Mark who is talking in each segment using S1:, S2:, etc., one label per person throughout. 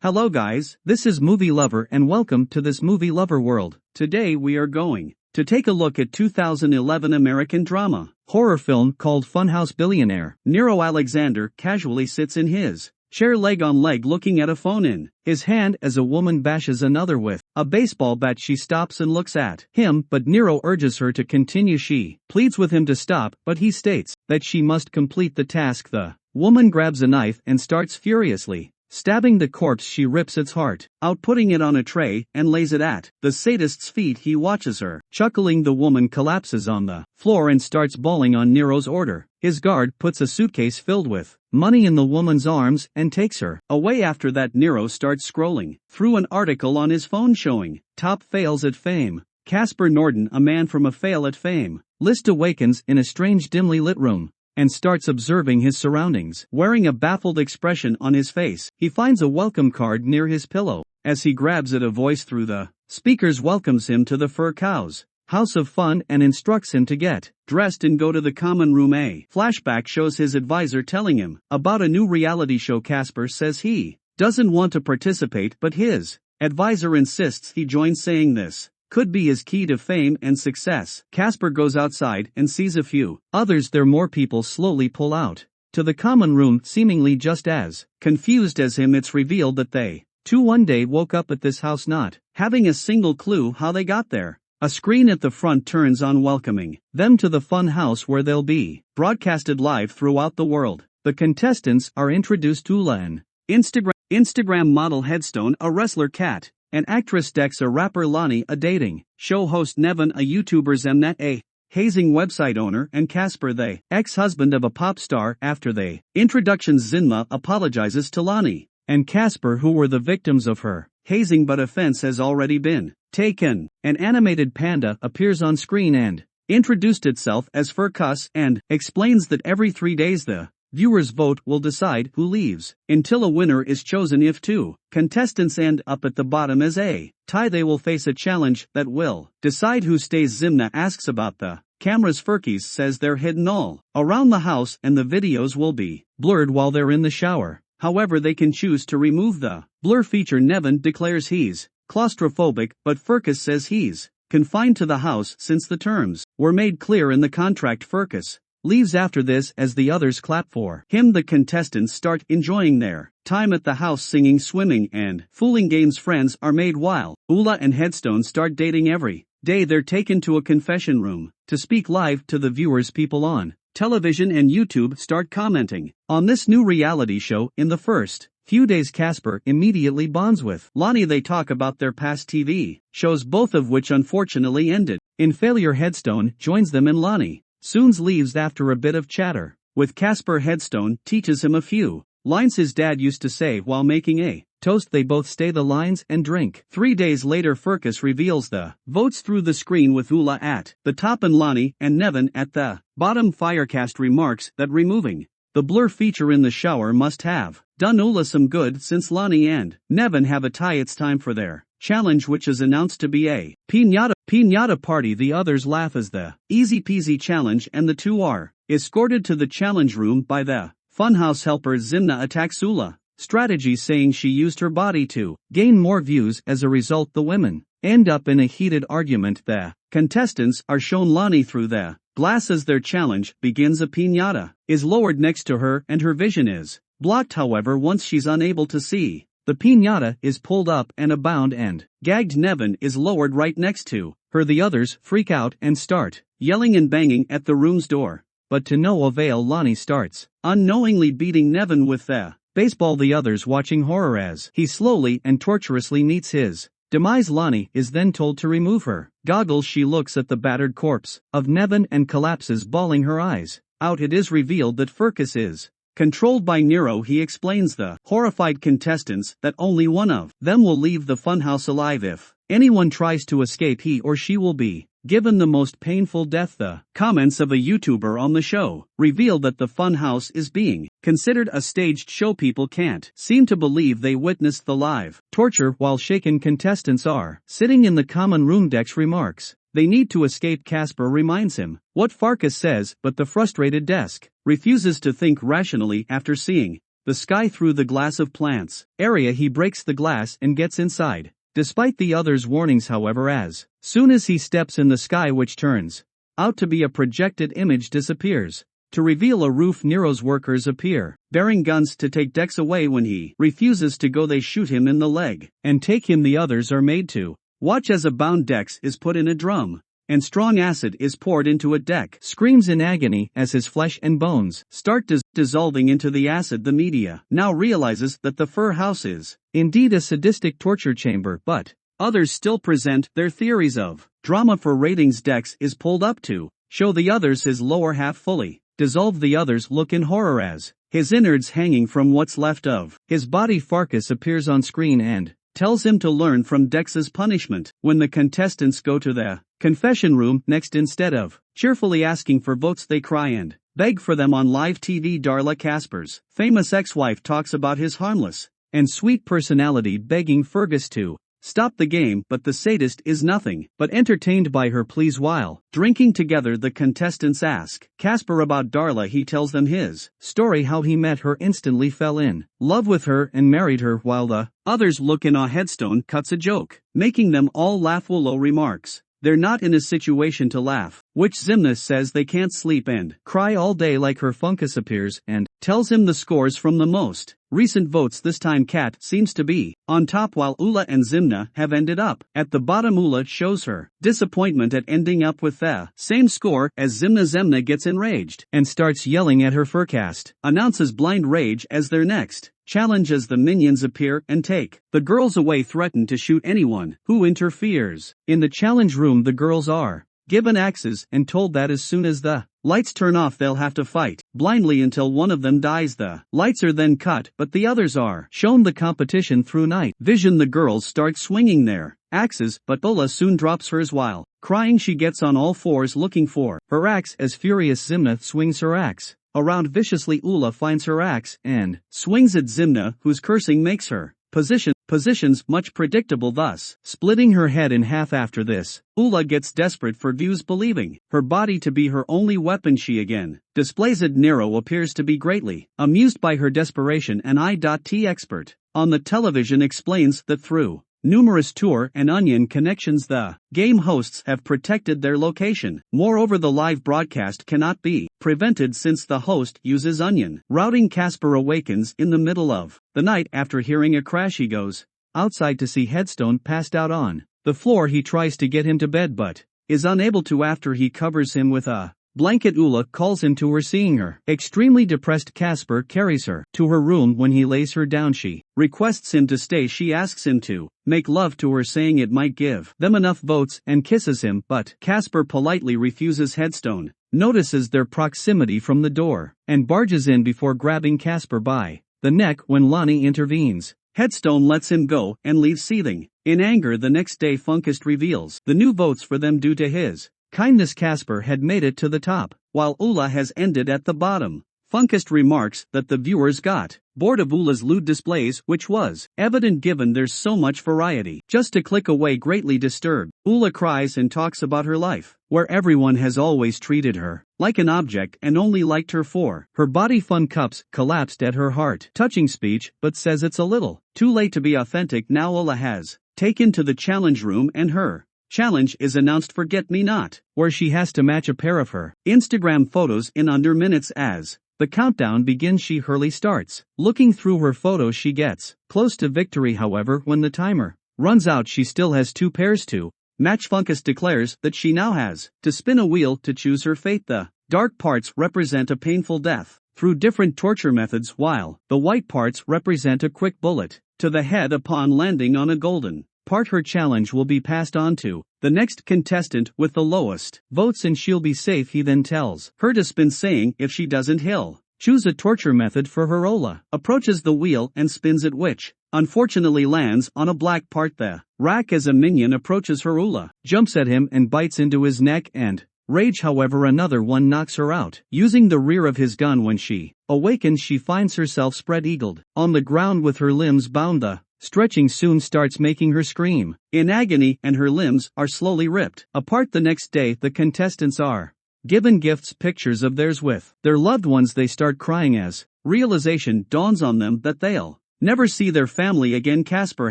S1: Hello guys, this is Movie Lover and welcome to this Movie Lover world. Today we are going to take a look at 2011 American drama horror film called Funhouse Billionaire. Nero Alexander casually sits in his chair leg on leg looking at a phone in his hand as a woman bashes another with a baseball bat. She stops and looks at him, but Nero urges her to continue. She pleads with him to stop, but he states that she must complete the task. The woman grabs a knife and starts furiously stabbing the corpse. She rips its heart out, putting it on a tray, and lays it at the sadist's feet. He watches her. Chuckling, the woman collapses on the floor and starts bawling on Nero's order. His guard puts a suitcase filled with money in the woman's arms and takes her away. After that, Nero starts scrolling through an article on his phone showing top fails at fame. Casper Norden, a man from a fail at fame list, awakens in a strange dimly lit room and starts observing his surroundings. Wearing a baffled expression on his face, he finds a welcome card near his pillow. As he grabs it, a voice through the speakers welcomes him to the Fur Cow's House of Fun and instructs him to get dressed and go to the common room. A flashback shows his advisor telling him about a new reality show. Casper says he doesn't want to participate, but his advisor insists he joins, saying this could be his key to fame and success. Casper goes outside and sees a few others there. More people slowly pull out to the common room, seemingly just as confused as him. It's revealed that they too one day woke up at this house not having a single clue how they got there. A screen at the front turns on, welcoming them to the fun house where they'll be broadcasted live throughout the world. The contestants are introduced to Ula, an Instagram model, Headstone, a wrestler, Kat, an actress, Dex, a rapper, Lonnie, a dating show host, Nevin, a YouTuber, Zemnet, a hazing website owner, and Casper, the ex-husband of a pop star. After the introductions, Zinma apologizes to Lonnie and Casper, who were the victims of her hazing, but offense has already been taken. An animated panda appears on screen and introduced itself as Furcus and explains that every 3 days the viewers' vote will decide who leaves until a winner is chosen. If two contestants end up at the bottom as a tie, they will face a challenge that will decide who stays. Zimna asks about the cameras. Furkis says they're hidden all around the house and the videos will be blurred while they're in the shower. However, they can choose to remove the blur feature. Nevin declares he's claustrophobic, but Furcus says he's confined to the house since the terms were made clear in the contract. Furcus leaves after this as the others clap for him. The contestants start enjoying their time at the house, singing, swimming, and fooling games. Friends are made while Ula and Headstone start dating. Every day they're taken to a confession room to speak live to the viewers. People on television and YouTube start commenting on this new reality show. In the first few days, Casper immediately bonds with Lonnie. They talk about their past TV shows, both of which unfortunately ended in failure. Headstone joins them and Lonnie soon leaves after a bit of chatter with Casper. Headstone teaches him a few lines his dad used to say while making a toast. They both stay the lines and drink. 3 days later, Furcus reveals the votes through the screen with Ula at the top and Lonnie and Nevin at the bottom. Firecast remarks that removing the blur feature in the shower must have done Ula some good, since Lonnie and Nevin have a tie. It's time for their challenge, which is announced to be a piñata party. The others laugh as the easy peasy challenge, and the two are escorted to the challenge room by the funhouse helper. Zimna attacks Ula strategy, saying she used her body to gain more views. As a result, the women end up in a heated argument. The contestants are shown Lonnie through the glass as their challenge begins. A piñata is lowered next to her and her vision is blocked. However, once she's unable to see, the piñata is pulled up and a bound and gagged Nevin is lowered right next to her. The others freak out and start yelling and banging at the room's door, but to no avail. Lonnie starts unknowingly beating Nevin with the baseball, the others watching horror as he slowly and torturously meets his demise. Lonnie is then told to remove her goggles. She looks at the battered corpse of Nevin and collapses, bawling her eyes out. It is revealed that Furcus is controlled by Nero. He explains the horrified contestants that only one of them will leave the funhouse alive. If anyone tries to escape, he or she will be given the most painful death. The comments of a YouTuber on the show reveal that the funhouse is being considered a staged show. People can't seem to believe they witnessed the live torture while shaken contestants are sitting in the common room. Dex remarks they need to escape. Casper reminds him what Furcus says, but the frustrated Dex refuses to think rationally after seeing the sky through the glass of plants area. He breaks the glass and gets inside. Despite the others' warnings, however, as soon as he steps in, the sky, which turns out to be a projected image, disappears. To reveal a roof, Nero's workers appear, bearing guns to take Dex away. When he refuses to go, they shoot him in the leg and take him. The others are made to watch as a bound Dex is put in a drum, and strong acid is poured into it. Dex screams in agony as his flesh and bones start dissolving into the acid. The media now realizes that the Fur House is indeed a sadistic torture chamber, but others still present their theories of drama for ratings. Dex is pulled up to show the others his lower half fully dissolved. The others look in horror as his innards hanging from what's left of his body. Farkas appears on screen and tells him to learn from Dex's punishment. When the contestants go to the confession room next, instead of cheerfully asking for votes, they cry and beg for them on live TV. Darla, Casper's famous ex-wife, talks about his harmless and sweet personality, begging Fergus to stop the game, but the sadist is nothing but entertained by her pleas. While drinking together, the contestants ask Casper about Darla. He tells them his story, how he met her, instantly fell in love with her, and married her, while the others look in awe. Headstone cuts a joke, making them all laugh. Willow remarks they're not in a situation to laugh, which Zimna says they can't sleep and cry all day like her. Funkus appears and tells him the scores from the most recent votes. This time Kat seems to be on top, while Ula and Zimna have ended up at the bottom. Ula shows her disappointment at ending up with the same score as Zimna. Zemna gets enraged and starts yelling at her. Furcast announces blind rage as their next challenge as the minions appear and take the girls away, threaten to shoot anyone who interferes. In the challenge room, the girls are given axes and told that as soon as the lights turn off, they'll have to fight blindly until one of them dies. The lights are then cut, but the others are shown the competition through night vision. The girls start swinging their axes, but Ula soon drops hers. While crying, she gets on all fours looking for her axe. As furious Zimna swings her axe around viciously, Ula finds her axe and swings at Zimna, whose cursing makes her positions much predictable, thus splitting her head in half. After this, Ula gets desperate for views, believing her body to be her only weapon. She again displays it. Nero appears to be greatly amused by her desperation. An I.T expert on the television explains that through numerous Tour and Onion connections, the game hosts have protected their location. Moreover, the live broadcast cannot be prevented since the host uses Onion routing. Casper awakens in the middle of the night after hearing a crash. He goes outside to see Headstone passed out on the floor. He tries to get him to bed but is unable to. After he covers him with a blanket, Ula calls him to her. Seeing her extremely depressed, Casper carries her to her room. When he lays her down, she requests him to stay. She asks him to make love to her, saying it might give them enough votes, and kisses him, but Casper politely refuses. Headstone notices their proximity from the door and barges in before grabbing Casper by the neck. When Lonnie intervenes, Headstone lets him go and leaves seething in anger. The next day, Funkist reveals the new votes for them due to his kindness. Casper had made it to the top, while Ula has ended at the bottom. Funkist remarks that the viewers got bored of Ula's lewd displays, which was evident given there's so much variety. Just to click away, greatly disturbed, Ula cries and talks about her life, where everyone has always treated her like an object and only liked her for her body. Fun Cups collapsed at her heart touching speech, but says it's a little too late to be authentic now. Ula has taken to the challenge room and her challenge is announced: Forget Me Not, where she has to match a pair of her Instagram photos in under minutes. As the countdown begins, she hurriedly starts looking through her photos. She gets close to victory, however, when the timer runs out, she still has two pairs to match. Funkus declares that she now has to spin a wheel to choose her fate. The dark parts represent a painful death through different torture methods, while the white parts represent a quick bullet to the head upon landing on a golden part. Her challenge will be passed on to the next contestant with the lowest votes, and she'll be safe. He then tells her to spin, saying if she doesn't, he'll choose a torture method for her. Ola approaches the wheel and spins it, which unfortunately lands on a black part. The rack as a minion approaches her. Ula jumps at him and bites into his neck and rage, however another one knocks her out using the rear of his gun. When she awakens, she finds herself spread-eagled on the ground with her limbs bound. The stretching soon starts making her scream in agony, and her limbs are slowly ripped apart. The next day, the contestants are given gifts pictures of theirs with their loved ones. They start crying as realization dawns on them that they'll never see their family again. Casper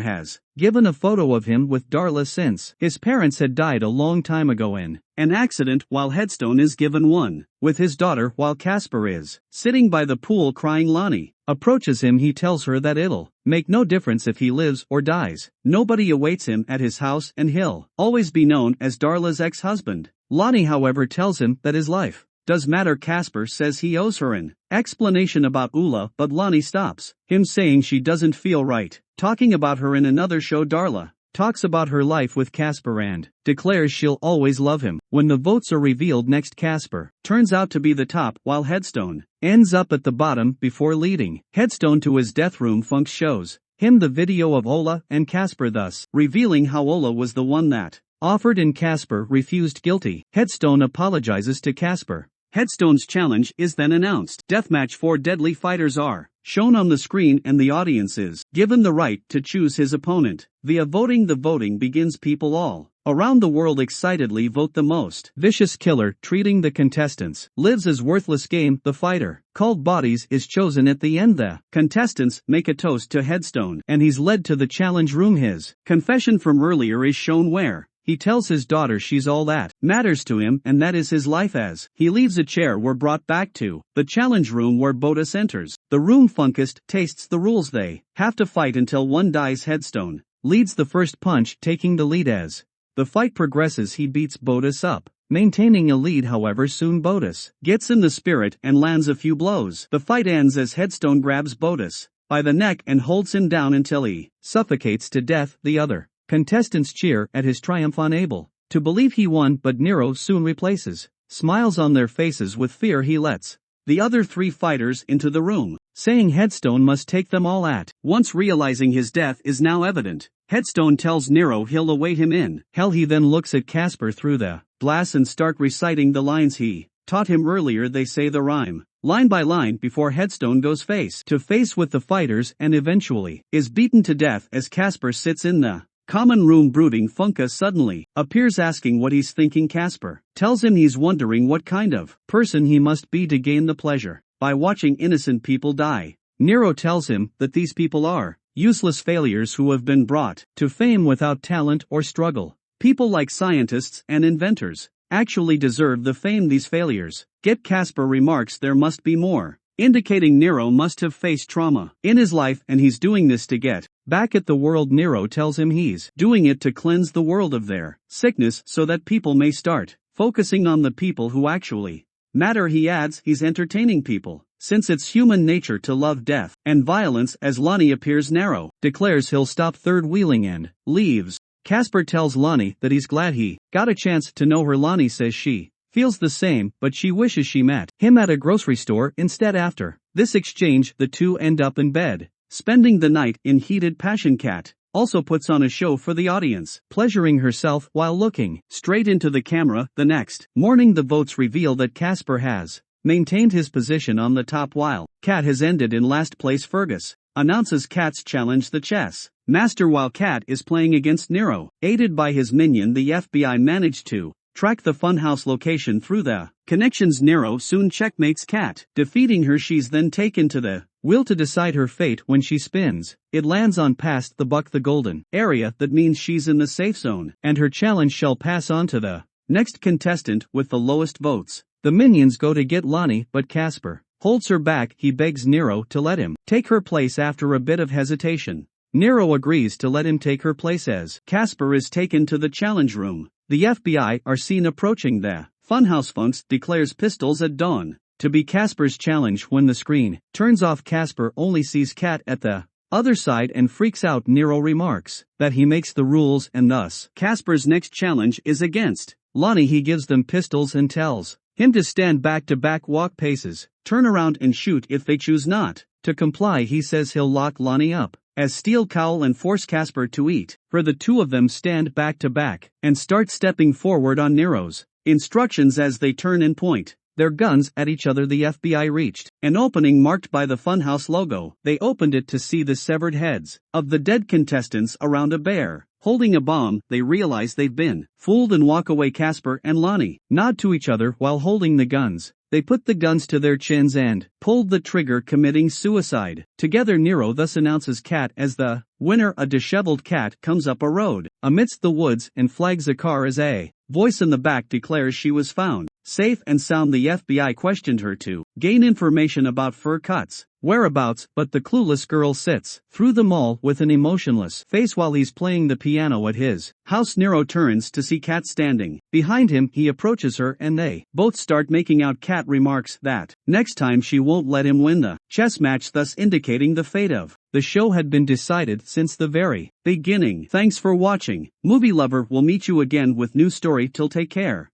S1: has given a photo of him with Darla since his parents had died a long time ago in an accident, while Headstone is given one with his daughter while Casper is sitting by the pool crying. Lonnie approaches him. He tells her that it'll make no difference if he lives or dies. Nobody awaits him at his house and he'll always be known as Darla's ex-husband. Lonnie, however, tells him that his life does matter. Casper says he owes her an explanation about Ula, but Lonnie stops him, saying she doesn't feel right talking about her in another show. Darla talks about her life with Casper and declares she'll always love him. When the votes are revealed next, Casper turns out to be the top, while Headstone ends up at the bottom. Before leading Headstone to his death room, Funk shows him the video of Ola and Casper, thus revealing how Ola was the one that offered and Casper refused. Guilty, Headstone apologizes to Casper. Headstone's challenge is then announced. Deathmatch. 4 deadly fighters are shown on the screen and the audience is given the right to choose his opponent via voting. The voting begins. People all around the world excitedly vote. The most vicious killer treating the contestants lives as worthless game. The fighter called Bodies is chosen at the end. The contestants make a toast to Headstone and he's led to the challenge room. His confession from earlier is shown, where he tells his daughter she's all that matters to him and that is his life. As he leaves, a chair we're brought back to the challenge room where Bodis enters the room. Funkist tastes the rules. They have to fight until one dies. Headstone leads the first punch, taking the lead. As the fight progresses, he beats Bodis up, maintaining a lead. However, soon Bodis gets in the spirit and lands a few blows. The fight ends as Headstone grabs Bodis by the neck and holds him down until he suffocates to death. The other contestants cheer at his triumph, unable to believe he won, but Nero soon replaces smiles on their faces with fear. He lets the other 3 fighters into the room, saying Headstone must take them all at once. Realizing his death is now evident, Headstone tells Nero he'll await him in hell. He then looks at Casper through the glass and start reciting the lines he taught him earlier. They say the rhyme line by line before Headstone goes face to face with the fighters and eventually is beaten to death. As Casper sits in the common room brooding, Funka suddenly appears, asking what he's thinking. Casper tells him he's wondering what kind of person he must be to gain the pleasure by watching innocent people die. Nero tells him that these people are useless failures who have been brought to fame without talent or struggle. People like scientists and inventors actually deserve the fame these failures get. Casper remarks there must be more, indicating Nero must have faced trauma in his life and he's doing this to get back at the world. Nero tells him he's doing it to cleanse the world of their sickness so that people may start focusing on the people who actually matter. He adds he's entertaining people since it's human nature to love death and violence. As Lonnie appears, Nero declares he'll stop third wheeling and leaves. Casper tells Lonnie that he's glad he got a chance to know her. Lonnie says she feels the same, but she wishes she met him at a grocery store instead. After this exchange, the two end up in bed, spending the night in heated passion. Kat also puts on a show for the audience, pleasuring herself while looking straight into the camera. The next morning, the votes reveal that Casper has maintained his position on the top while Kat has ended in last place. Fergus announces Kat's challenge the chess master while Kat is playing against Nero. Aided by his minion, the FBI managed to track the funhouse location through the connections. Nero soon checkmates Kat, defeating her. She's then taken to the wheel to decide her fate. When she spins, it lands on past the Buck the Golden area. That means she's in the safe zone, and her challenge shall pass on to the next contestant with the lowest votes. The minions go to get Lonnie, but Casper holds her back. He begs Nero to let him take her place. After a bit of hesitation, Nero agrees to let him take her place. As Casper is taken to the challenge room, the FBI are seen approaching the funhouse. Funks declares pistols at dawn to be Casper's challenge. When the screen turns off, Casper only sees Kat at the other side and freaks out. Nero remarks that he makes the rules and thus Casper's next challenge is against Lonnie. He gives them pistols and tells him to stand back to back, walk paces, turn around and shoot if they choose not to comply. He says he'll lock Lonnie up as steel cowl and force Casper to eat her. The two of them stand back to back and start stepping forward on Nero's instructions. As they turn and point their guns at each other, the FBI reached an opening marked by the Funhouse logo. They opened it to see the severed heads of the dead contestants around a bare Holding a bomb, they realize they've been fooled and walk away. Casper and Lonnie nod to each other while holding the guns. They put the guns to their chins and pulled the trigger, committing suicide. Together Nero thus announces Kat as the winner. A disheveled cat comes up a road amidst the woods and flags a car as a voice in the back declares she was found safe and sound. The FBI questioned her to gain information about Fur Cut's whereabouts, but the clueless girl sits through them all with an emotionless face while he's playing the piano at his house. Nero turns to see Kat standing behind him. He approaches her and they both start making out. Kat remarks that next time she won't let him win the chess match, thus indicating the fate of the show had been decided since the very beginning. Thanks for watching. Movie Lover will meet you again with new story. Till take care.